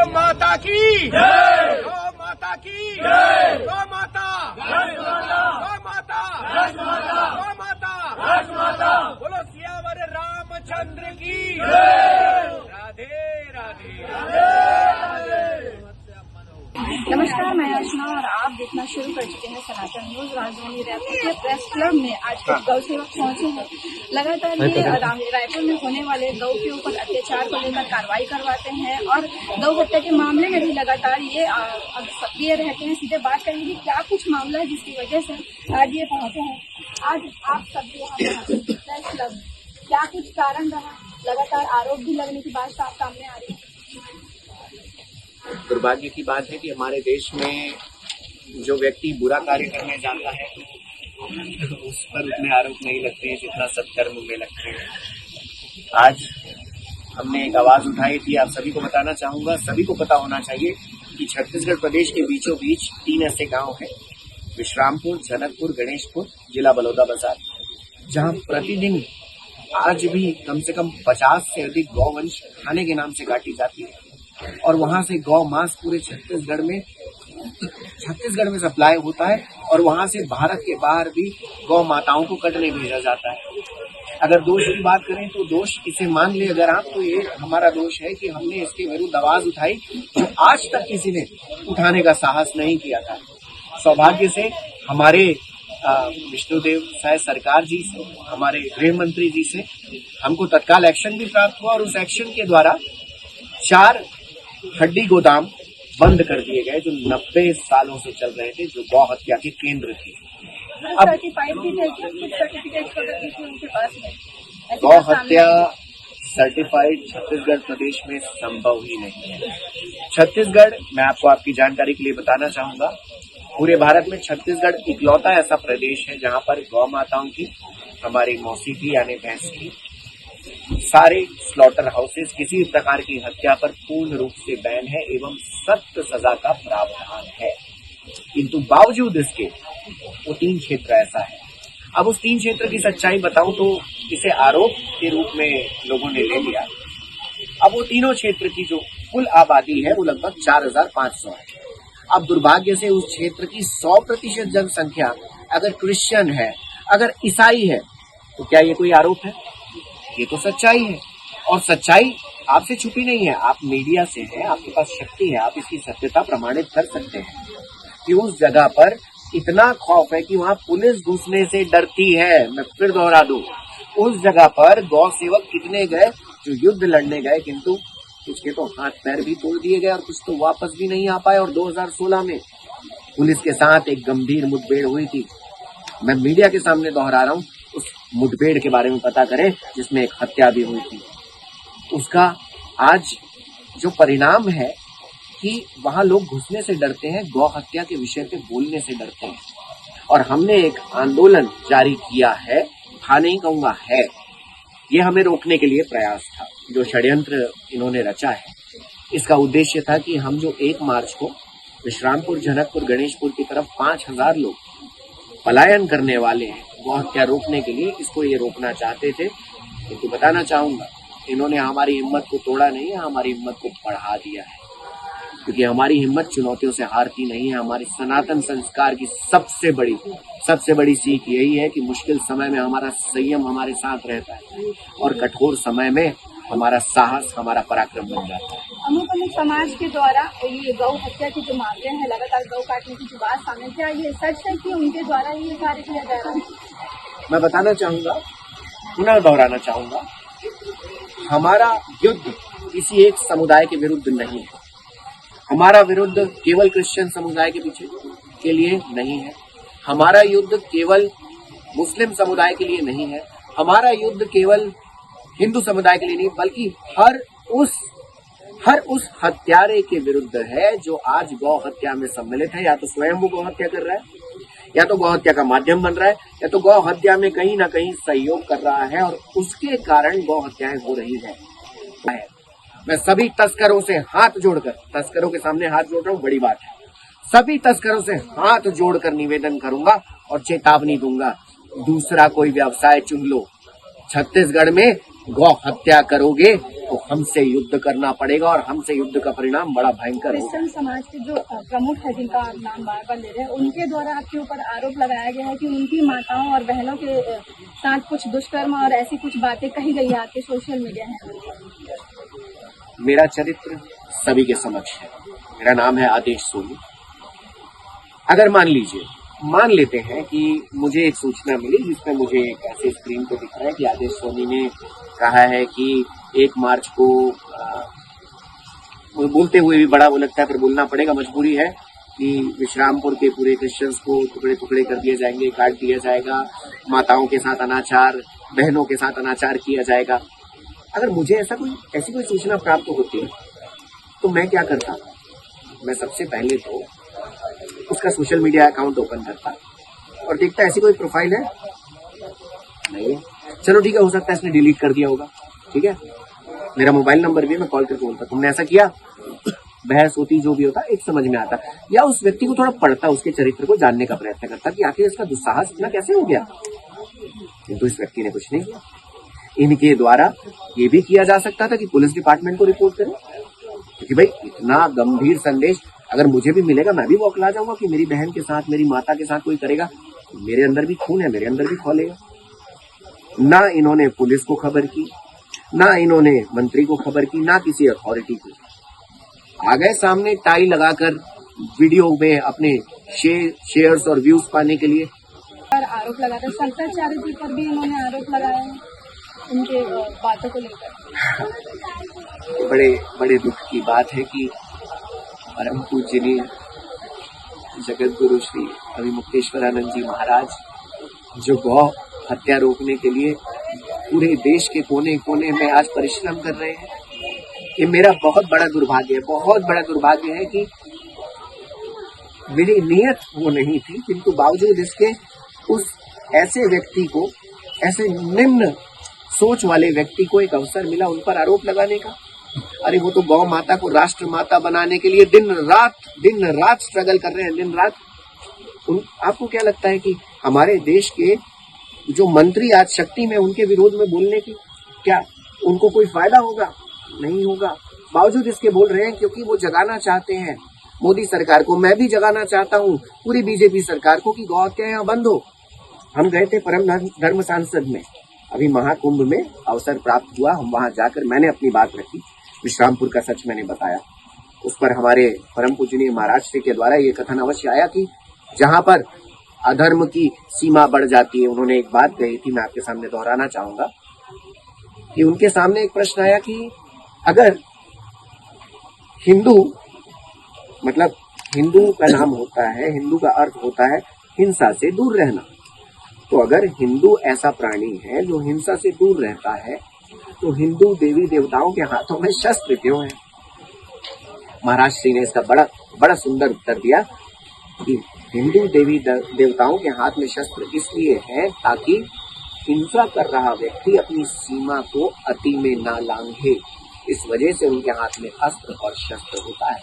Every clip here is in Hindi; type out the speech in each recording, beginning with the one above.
माता की जय, गौ माता की जय, गौ माता, गौ माता, गौ माता, बोलो सियावर रामचंद्र की जय। राधे राधे। नमस्कार, मैं अर्चना और आप देखना शुरू कर चुके हैं सनातन न्यूज। राजधानी रायपुर के प्रेस क्लब में आज कुछ गौ सेवक पहुंचे हैं। लगातार ये रायपुर में होने वाले गौ के ऊपर अत्याचार को लेकर कार्रवाई करवाते हैं और गौ हत्या के मामले में भी लगातार ये सक्रिय रहते हैं। सीधे बात करेंगे क्या कुछ मामला है जिसकी वजह से आज ये पहुंचे हैं। आज आप सभी यहाँ प्रेस क्लब, क्या कुछ कारण रहा? लगातार आरोप भी लगने की बात सामने आ रही है। दुर्भाग्य की बात है कि हमारे देश में जो व्यक्ति बुरा कार्य करने जाता है उस पर उतने आरोप नहीं लगते हैं जितना सत्कर्म में लगते हैं। आज हमने एक आवाज उठाई थी। आप सभी को बताना चाहूंगा, सभी को पता होना चाहिए कि छत्तीसगढ़ प्रदेश के बीचों बीच 3 ऐसे गांव हैं, विश्रामपुर, जनकपुर, गणेशपुर, जिला बलौदाबाजार, जहां प्रतिदिन आज भी कम से कम 50 से अधिक गौवंश खाने के नाम से काटी जाती है और वहां से गौ मांस पूरे छत्तीसगढ़ में सप्लाई होता है और वहां से भारत के बाहर भी गौ माताओं को कटने भेजा जाता है। अगर दोष की बात करें तो दोष इसे मान ले अगर आप, तो ये हमारा दोष है कि हमने इसके विरुद्ध आवाज उठाई जो आज तक किसी ने उठाने का साहस नहीं किया था। सौभाग्य से हमारे विष्णुदेव साय सरकार जी से, हमारे गृह मंत्री जी से हमको तत्काल एक्शन भी प्राप्त हुआ और उस एक्शन के द्वारा 4 हड्डी गोदाम बंद कर दिए गए जो 90 सालों से चल रहे थे, जो गौ हत्या के केंद्र थे। अब गौ हत्या सर्टिफाइड छत्तीसगढ़ प्रदेश में संभव ही नहीं है। छत्तीसगढ़, मैं आपको आपकी जानकारी के लिए बताना चाहूंगा, पूरे भारत में छत्तीसगढ़ इकलौता ऐसा प्रदेश है जहां पर गौ माताओं की, हमारी मौसी की यानी भैंस की, सारे स्लॉटर हाउसेस किसी प्रकार की हत्या पर पूर्ण रूप से बैन है एवं सख्त सजा का प्रावधान है। किंतु बावजूद इसके वो 3 क्षेत्र ऐसा है। अब उस 3 क्षेत्र की सच्चाई बताऊं तो इसे आरोप के रूप में लोगों ने ले लिया। अब वो तीनों क्षेत्र की जो कुल आबादी है वो लगभग 4500 है। अब दुर्भाग्य से उस क्षेत्र की 100% जनसंख्या अगर क्रिश्चियन है, अगर ईसाई है, तो क्या ये कोई आरोप है? ये तो सच्चाई है और सच्चाई आपसे छुपी नहीं है। आप मीडिया से हैं, आपके पास शक्ति है, आप इसकी सत्यता प्रमाणित कर सकते हैं कि उस जगह पर इतना खौफ है कि वहां पुलिस घुसने से डरती है। मैं फिर दोहरा दूं, उस जगह पर गौ सेवक कितने गए जो युद्ध लड़ने गए, किंतु कुछ के तो हाथ पैर भी तोड़ दिए गए और कुछ तो वापस भी नहीं आ पाए। और 2016 में पुलिस के साथ एक गंभीर मुठभेड़ हुई थी। मैं मीडिया के सामने दोहरा रहा हूं, उस मुठभेड़ के बारे में पता करें जिसमें एक हत्या भी हुई थी। उसका आज जो परिणाम है कि वहां लोग घुसने से डरते हैं, गौ हत्या के विषय पे बोलने से डरते हैं। और हमने एक आंदोलन जारी किया है, था नहीं कहूंगा है, ये हमें रोकने के लिए प्रयास था। जो षड्यंत्र इन्होंने रचा है, इसका उद्देश्य था कि हम जो 1 मार्च को विश्रामपुर, जनकपुर, गणेशपुर की तरफ 5000 लोग पलायन करने वाले हैं गौ हत्या रोकने के लिए, इसको ये रोकना चाहते थे। किंतु बताना चाहूंगा, इन्होंने हमारी हिम्मत को तोड़ा नहीं है, हमारी हिम्मत को बढ़ा दिया है। क्योंकि हमारी हिम्मत चुनौतियों से हारती नहीं है। हमारी सनातन संस्कार की सबसे बड़ी सीख यही है कि मुश्किल समय में हमारा संयम हमारे साथ रहता है और कठोर समय में हमारा साहस, हमारा पराक्रम बन जाता है। अमुक समाज के द्वारा ये गौ हत्या के जो मामले हैं, लगातार गौ काटने की जो बात सामने, क्या ये सच है कि उनके द्वारा ये कार्य किया जा रहा है? मैं बताना चाहूंगा, पुनः दोहराना चाहूंगा, हमारा युद्ध किसी एक समुदाय के विरुद्ध नहीं है। हमारा विरुद्ध केवल क्रिश्चियन समुदाय के पीछे के लिए नहीं है। हमारा युद्ध केवल मुस्लिम समुदाय के लिए नहीं है। हमारा युद्ध केवल हिंदू समुदाय के लिए नहीं, बल्कि हर उस हत्यारे के विरुद्ध है जो आज गौ हत्या में सम्मिलित है। या तो स्वयं वो गौ हत्या कर रहा है, या तो गौ हत्या का माध्यम बन रहा है, या तो गौ हत्या में कहीं ना कहीं सहयोग कर रहा है और उसके कारण गौ हत्याएं हो रही है। मैं सभी तस्करों से हाथ जोड़कर, तस्करों के सामने हाथ जोड़ रहा हूँ, बड़ी बात है, सभी तस्करों से हाथ जोड़कर निवेदन करूंगा और चेतावनी दूंगा, दूसरा कोई व्यवसाय चुन लो। छत्तीसगढ़ में गौ हत्या करोगे तो हमसे युद्ध करना पड़ेगा और हमसे युद्ध का परिणाम बड़ा भयंकर होगा। क्रिश्चियन समाज के जो प्रमुख है जिनका आप नाम बार बार ले रहे हैं, उनके द्वारा आपके ऊपर आरोप लगाया गया है कि उनकी माताओं और बहनों के साथ कुछ दुष्कर्म और ऐसी कुछ बातें कही गई है आपके सोशल मीडिया है। मेरा चरित्र सभी के समक्ष है। मेरा नाम है आदेश सोनी। अगर मान लेते हैं कि मुझे एक सूचना मिली जिसमें मुझे एक ऐसे स्क्रीन पे दिख रहा है कि आदेश सोनी ने कहा है कि 1 मार्च को बोलते हुए भी बड़ा वो लगता है, पर बोलना पड़ेगा, मजबूरी है, कि विश्रामपुर के पूरे क्रिश्चियंस को टुकड़े टुकड़े कर दिए जाएंगे, काट दिया जाएगा, माताओं के साथ अनाचार, बहनों के साथ अनाचार किया जाएगा। अगर मुझे ऐसी कोई सूचना प्राप्त होती तो मैं क्या करता? मैं सबसे पहले तो उसका सोशल मीडिया अकाउंट ओपन करता और देखता ऐसी कोई प्रोफाइल है नहीं है। चलो ठीक है, हो सकता है इसने डिलीट कर दिया होगा, ठीक है, मेरा मोबाइल नंबर भी है, मैं कॉल करके बोलता तुमने ऐसा किया, बहस होती, जो भी होता एक समझ में आता, या उस व्यक्ति को थोड़ा पढ़ता, उसके चरित्र को जानने का प्रयत्न करता कि आखिर इसका दुस्साहस इतना कैसे हो गया। किंतु इस व्यक्ति ने कुछ नहीं किया। इनके द्वारा ये भी किया जा सकता था कि पुलिस डिपार्टमेंट को रिपोर्ट करें, क्योंकि भाई इतना गंभीर संदेश अगर मुझे भी मिलेगा, मैं भी बौखला जाऊंगा कि मेरी बहन के साथ, मेरी माता के साथ कोई करेगा, मेरे अंदर भी खून है, मेरे अंदर भी खौलेगा। ना इन्होंने पुलिस को खबर की, ना इन्होंने मंत्री को खबर की, ना किसी अथॉरिटी को। आ गए सामने टाई लगाकर वीडियो में अपने शेयर्स और व्यूज पाने के लिए। पर आरोप लगाकर शंकराचार्य जी पर भी इन्होंने आरोप लगाया है उनके बातों को लेकर। बड़े दुख की बात है कि परम पूजनीय जगत गुरु श्री अभिमुक्तेश्वरानंद जी महाराज, जो गौ हत्या रोकने के लिए पूरे देश के कोने कोने में आज परिश्रम कर रहे हैं, ये मेरा बहुत बड़ा दुर्भाग्य है कि मेरी नियत वो नहीं थी, किंतु बावजूद इसके उस ऐसे व्यक्ति को, ऐसे निम्न सोच वाले व्यक्ति को एक अवसर मिला उन पर आरोप लगाने का। अरे वो तो गौ माता को राष्ट्र माता बनाने के लिए दिन रात स्ट्रगल कर रहे हैं, दिन रात। आपको क्या लगता है कि हमारे देश के जो मंत्री आज शक्ति में, उनके विरोध में बोलने की क्या उनको कोई फायदा होगा? नहीं होगा। बावजूद इसके बोल रहे हैं क्योंकि वो जगाना चाहते हैं मोदी सरकार को। मैं भी जगाना चाहता हूँ पूरी बीजेपी सरकार को कि गौ हत्या यहाँ बंद हो। हम गए थे परम धर्म सांसद में, अभी महाकुंभ में अवसर प्राप्त हुआ, हम वहां जाकर मैंने अपनी बात रखी, विश्रामपुर का सच मैंने बताया। उस पर हमारे परम पूजनीय महाराज श्री के द्वारा ये कथन अवश्य आया कि जहां पर अधर्म की सीमा बढ़ जाती है, उन्होंने एक बात कही थी, मैं आपके सामने दोहराना चाहूंगा कि उनके सामने एक प्रश्न आया कि अगर हिंदू, मतलब हिंदू का नाम होता है, हिंदू का अर्थ होता है हिंसा से दूर रहना, तो अगर हिंदू ऐसा प्राणी है जो हिंसा से दूर रहता है, तो हिंदू देवी देवताओं के हाथों में शस्त्र क्यों है? महाराज श्री ने इसका बड़ा सुंदर उत्तर दिया कि हिंदू देवी देवताओं के हाथ में शस्त्र इसलिए है ताकि हिंसा कर रहा व्यक्ति अपनी सीमा को अति में ना लांघे। इस वजह से उनके हाथ में अस्त्र और शस्त्र होता है।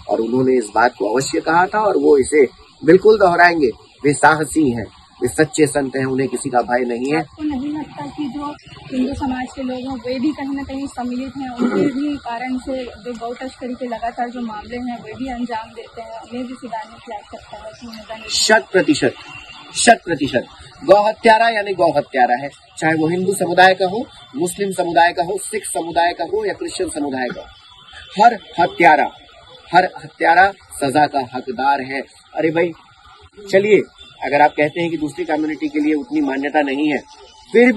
और उन्होंने इस बात को अवश्य कहा था और वो इसे बिल्कुल दोहराएंगे। वे साहसी हैं, वे सच्चे संत हैं, उन्हें किसी का भय नहीं है। आपको नहीं लगता कि जो हिंदू समाज के लोग हैं वे भी कहीं न कहीं सम्मिलित हैं, उनके भी कारण से जो गौ तस्करी के लगातार जो मामले हैं वे भी अंजाम देते हैं, उन्हें भी सुधारने की आवश्यकता है? 100% गौ हत्यारा यानी गौ हत्यारा है, चाहे वो हिंदू समुदाय का हो, मुस्लिम समुदाय का हो, सिख समुदाय का हो या क्रिश्चियन समुदाय का हो। हर हत्यारा सजा का हकदार है। अरे भाई चलिए, अगर आप कहते हैं कि दूसरी कम्युनिटी के लिए उतनी मान्यता नहीं है, फिर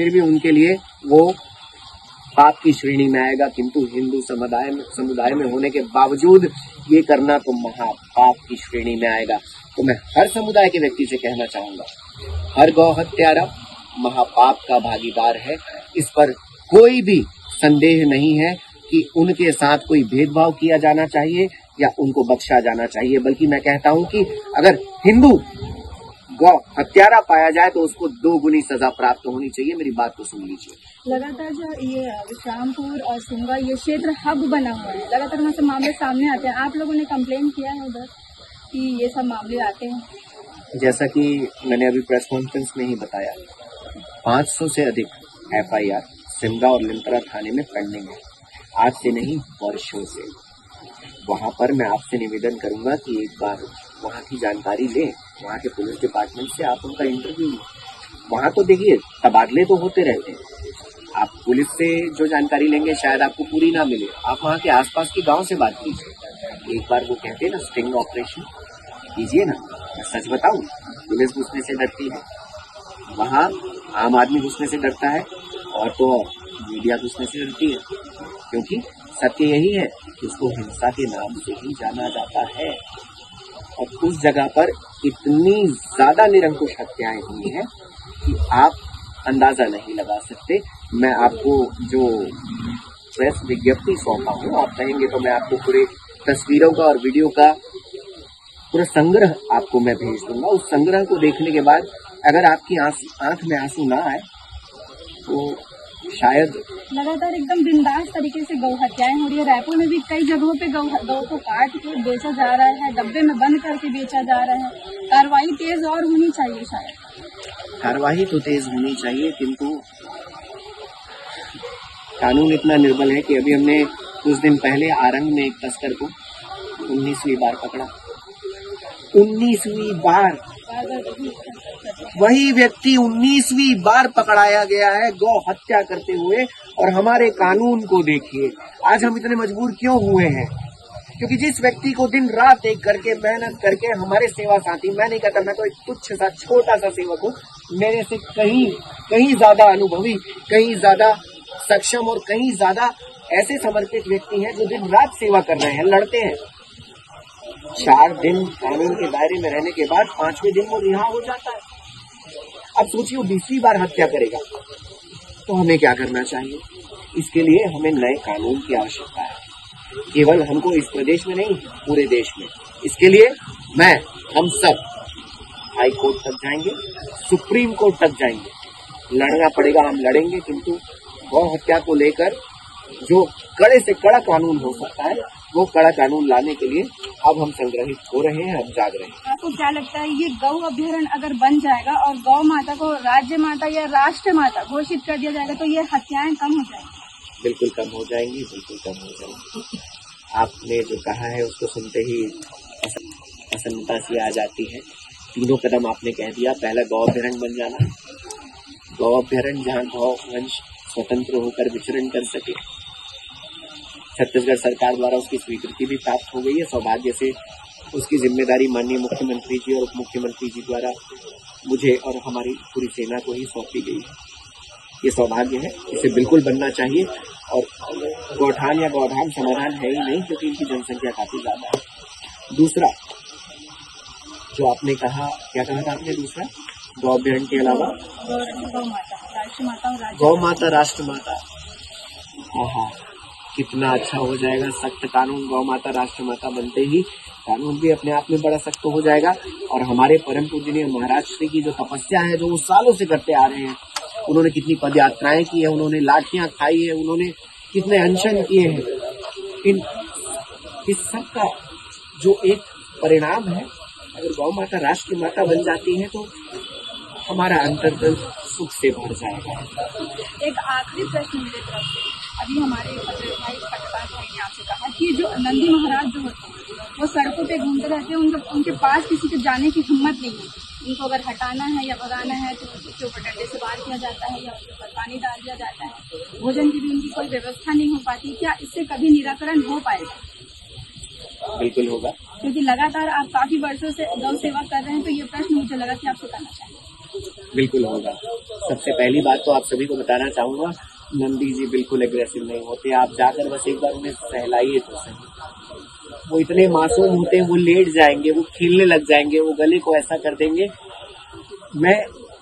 भी उनके लिए वो पाप की श्रेणी में आएगा, किंतु हिंदू समुदाय में होने के बावजूद ये करना तो महापाप की श्रेणी में आएगा। तो मैं हर समुदाय के व्यक्ति से कहना चाहूंगा, हर गौ हत्यारा महापाप का भागीदार है। इस पर कोई भी संदेह नहीं है कि उनके साथ कोई भेदभाव किया जाना चाहिए या उनको बख्शा जाना चाहिए, बल्कि मैं कहता हूं कि अगर हिंदू गौ हत्यारा पाया जाए तो उसको 2 गुनी सजा प्राप्त होनी चाहिए। मेरी बात को सुन लीजिए। लगातार जो ये विश्रामपुर और सिंगा ये क्षेत्र हब बना हुआ है, लगातार वहाँ से मामले सामने आते हैं। आप लोगों ने कंप्लेन किया है उधर कि ये सब मामले आते हैं? जैसा कि मैंने अभी प्रेस कॉन्फ्रेंस में ही बताया, 500 से अधिक FIR सिमगा और लिमतरा थाने में पेंडिंग है, आज से नहीं वर्षों से। वहां पर मैं आपसे निवेदन करूंगा कि एक बार वहां की जानकारी लें, वहां के पुलिस डिपार्टमेंट से आप उनका इंटरव्यू लें। वहां तो देखिए तबादले तो होते रहते हैं, आप पुलिस से जो जानकारी लेंगे शायद आपको पूरी ना मिले, आप वहाँ के आसपास के गांव से बात कीजिए। एक बार वो कहते हैं ना स्टिंग ऑपरेशन कीजिए ना। मैं सच बताऊं, पुलिस घुसने से डरती है, वहाँ आम आदमी घुसने से डरता है, और तो मीडिया घुसने से डरती है, क्योंकि सत्य यही है कि उसको हिंसा के नाम से ही जाना जाता है। और उस जगह पर इतनी ज्यादा निरंकुश हत्याएं हुई हैं कि आप अंदाजा नहीं लगा सकते। मैं आपको जो प्रेस विज्ञप्ति सौंपा हूँ, आप कहेंगे तो मैं आपको पूरे तस्वीरों का और वीडियो का पूरा संग्रह आपको मैं भेज दूंगा। उस संग्रह को देखने के बाद अगर आपकी आंख में आंसू ना आए तो शायद। लगातार एकदम बिंदास तरीके से गौ हत्याएं हो रही है। रायपुर में भी कई जगहों पे गौ को काट के बेचा जा रहा है, डब्बे में बंद करके बेचा जा रहा है। कार्रवाई तेज और होनी चाहिए, शायद कार्रवाई तो तेज होनी चाहिए, किंतु कानून इतना निर्बल है कि अभी हमने कुछ दिन पहले आरंग में एक तस्कर को 19वीं बार पकड़ा। 19वीं बार वही व्यक्ति 19वीं बार पकड़ाया गया है गौ हत्या करते हुए। और हमारे कानून को देखिए, आज हम इतने मजबूर क्यों हुए हैं? क्योंकि जिस व्यक्ति को दिन रात एक करके मेहनत करके हमारे सेवा साथी, मैं नहीं कहता, मैं तो एक तुच्छ सा छोटा सा सेवक हूँ, मेरे से कहीं ज्यादा अनुभवी, कहीं ज्यादा सक्षम और कहीं ज्यादा ऐसे समर्पित व्यक्ति हैं जो दिन रात सेवा कर रहे हैं, लड़ते हैं। 4 दिन कानून के दायरे में रहने के बाद 5वें दिन वो रिहा हो जाता है। अब सोचिए 20वीं बार हत्या करेगा तो हमें क्या करना चाहिए? इसके लिए हमें नए कानून की आवश्यकता है, केवल हमको इस प्रदेश में नहीं, पूरे देश में। इसके लिए हम सब हाई कोर्ट तक जाएंगे, सुप्रीम कोर्ट तक जाएंगे, लड़ना पड़ेगा, हम लड़ेंगे। किंतु गौ हत्या को लेकर जो कड़े से कड़ा कानून हो सकता है, वो कड़ा कानून लाने के लिए अब हम संग्रहित हो रहे हैं, हम जाग रहे हैं। आपको क्या लगता है, ये गौ अभ्यारण्य अगर बन जाएगा और गौ माता को राज्य माता या राष्ट्र माता घोषित कर दिया जाएगा तो ये हत्याएं कम हो जाएंगी? बिल्कुल कम हो जाएंगी, बिल्कुल कम हो जाएंगी। आपने जो कहा है उसको सुनते ही प्रसन्नता सी आ जाती है। 3 कदम आपने कह दिया। पहला गौ अभ्यारण्य बन जाना, गौ अभ्यारण्य जहाँ गौ वंश स्वतंत्र होकर विचरण कर सके। छत्तीसगढ़ सरकार द्वारा उसकी स्वीकृति भी प्राप्त हो गई है। सौभाग्य से उसकी जिम्मेदारी माननीय मुख्यमंत्री जी और उप मुख्यमंत्री जी द्वारा मुझे और हमारी पूरी सेना को ही सौंपी गई है। ये सौभाग्य है, इसे बिल्कुल बनना चाहिए। और गौठान या गौधाम समाधान है ही नहीं, क्योंकि इनकी जनसंख्या काफी ज्यादा है। दूसरा जो आपने कहा, क्या कहा था आपने दूसरा? गौ अभ्यारण्य के अलावा गौ माता राष्ट्र माता। हाँ, कितना अच्छा हो जाएगा सख्त कानून। गौ माता राष्ट्र माता बनते ही कानून भी अपने आप में बड़ा सख्त हो जाएगा। और हमारे परम पूजनीय महाराज श्री की जो तपस्या है, जो वो सालों से करते आ रहे हैं, उन्होंने कितनी पद यात्राएं की है, उन्होंने लाठियां खाई है, उन्होंने कितने अनशन किए हैं, इस सब का जो एक परिणाम है, अगर गौ माता राष्ट्र माता बन जाती है तो हमारा अंतर्गत सुख से भर जाएगा। एक आखिरी प्रश्न मेरे तरफ से, अभी हमारे भाई पटवार भाई ने आपसे कहा कि जो नंदी महाराज जो होते हैं वो सड़कों पे घूमते रहते हैं, उनके पास किसी के जाने की हिम्मत नहीं है। उनको अगर हटाना है या भगाना है तो उसके ऊपर डंडे से वार किया जाता है या उसके ऊपर पानी डाल दिया जाता है। भोजन की भी उनकी कोई व्यवस्था नहीं हो पाती। क्या इससे कभी निराकरण हो पाएगा? बिल्कुल होगा, क्योंकि लगातार आप काफी वर्षों से गौ सेवा कर रहे हैं, तो ये प्रश्न मुझे लगा कि आपसे करना चाहिए। बिल्कुल होगा। सबसे पहली बात तो आप सभी को बताना चाहूंगा, नंदी जी बिल्कुल एग्रेसिव नहीं होते। आप जाकर बस एक बार उन्हें सहलाइए तो सही। वो इतने मासूम होते हैं, वो लेट जाएंगे, वो खेलने लग जाएंगे, वो गले को ऐसा कर देंगे।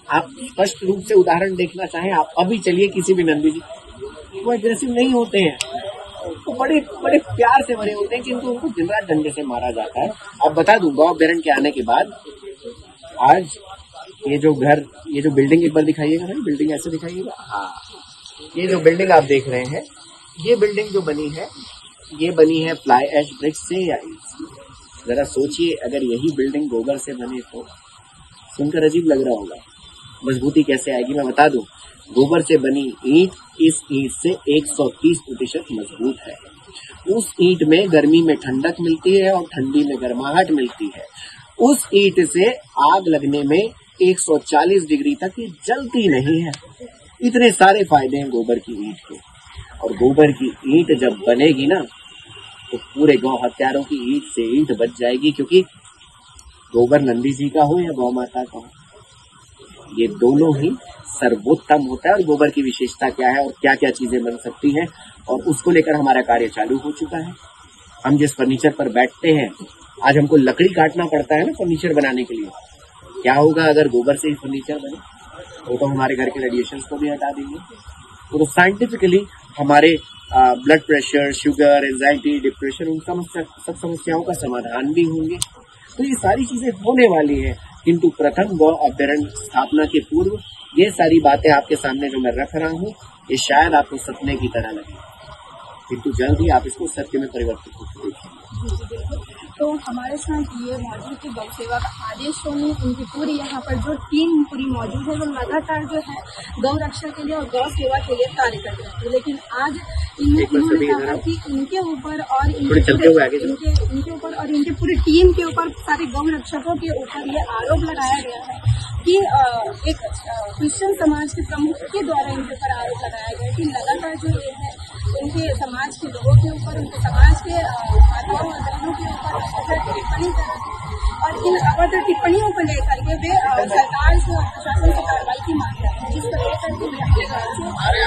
आप स्पष्ट रूप से उदाहरण देखना चाहें, आप अभी चलिए किसी भी नंदी जी, वो एग्रेसिव नहीं होते हैं, वो बड़े बड़े प्यार से भरे होते हैं, किंतु उनको दिन रात डंडे से मारा जाता है। अब बता दूं, गौ अभ्यारण्य के आने के बाद आज ये जो बिल्डिंग एक बार दिखाइएगा ना, बिल्डिंग ऐसे दिखाइएगा। हाँ, ये जो बिल्डिंग आप देख रहे हैं, ये बिल्डिंग जो बनी है, ये बनी है फ्लाई ऐश ब्रिक्स से या जरा सोचिए, अगर यही बिल्डिंग गोबर से बने तो सुनकर अजीब लग रहा होगा, मजबूती कैसे आएगी मैं बता दूं। गोबर से बनी ईंट इस ईंट से 130% मजबूत है। उस ईंट में गर्मी में ठंडक मिलती है और ठंडी में गर्माहट मिलती है। उस ईंट से आग लगने में 140 डिग्री तक ये जलती नहीं है। इतने सारे फायदे हैं गोबर की ईंट के। और गोबर की ईंट जब बनेगी ना तो पूरे गौ हत्यारों की ईंट से ईंट बच जाएगी, क्योंकि गोबर नंदी जी का हो या गौ माता का हो, ये दोनों ही सर्वोत्तम होता है। और गोबर की विशेषता क्या है और क्या क्या चीजें बन सकती हैं, और उसको लेकर हमारा कार्य चालू हो चुका है। हम जिस फर्नीचर पर बैठते हैं, आज हमको लकड़ी काटना पड़ता है ना फर्नीचर बनाने के लिए। क्या होगा अगर गोबर से ही फर्नीचर बने? वो तो हमारे घर के रेडिएशन को भी हटा देंगे। तो साइंटिफिकली हमारे blood pressure, sugar, anxiety, depression, उन सब समस्याओं का समाधान भी होंगे। तो ये सारी चीजें होने वाली है। किंतु प्रथम गौ अभ्यारण्य स्थापना के पूर्व ये सारी बातें आपके सामने जो मैं रख रहा हूँ, ये शायद आपको सपने की तरह लगे, किंतु जल्द ही आप इसको सत्य में परिवर्तित होकर देखेंगे। तो हमारे साथ ये मौजूद है गौ सेवक आदेश सोनी। उनकी पूरी यहाँ पर जो टीम पूरी मौजूद है, वो लगातार जो है गौ रक्षा के लिए और गौ सेवा के लिए कार्य कर रहे हैं। लेकिन आज इन्होंने कहा कि इनके ऊपर और इनके ऊपर और इनकी पूरी टीम के ऊपर, सारे गौ रक्षकों के ऊपर ये आरोप लगाया गया है कि एक क्रिश्चियन समाज के प्रमुख के द्वारा इनके ऊपर आरोप लगाया गया कि लगातार जो ये है उनके समाज के लोगों के ऊपर, उनके समाज के माताओं और बहनों के ऊपर अभद्र टिप्पणी कर रहे हैं। और इन अभद्र टिप्पणियों को लेकर के वे सरकार से और प्रशासन से कार्रवाई की मांग रहे हैं, जिसको लेकर के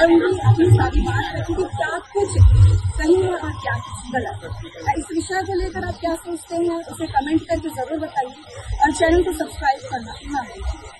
उनकी अपनी सारी बात रखी कि क्या कुछ सही है और क्या गलत है। इस विषय को लेकर आप क्या सोचते हैं, उसे कमेंट करके जरूर बताइए और चैनल को सब्सक्राइब करना ना भूलें।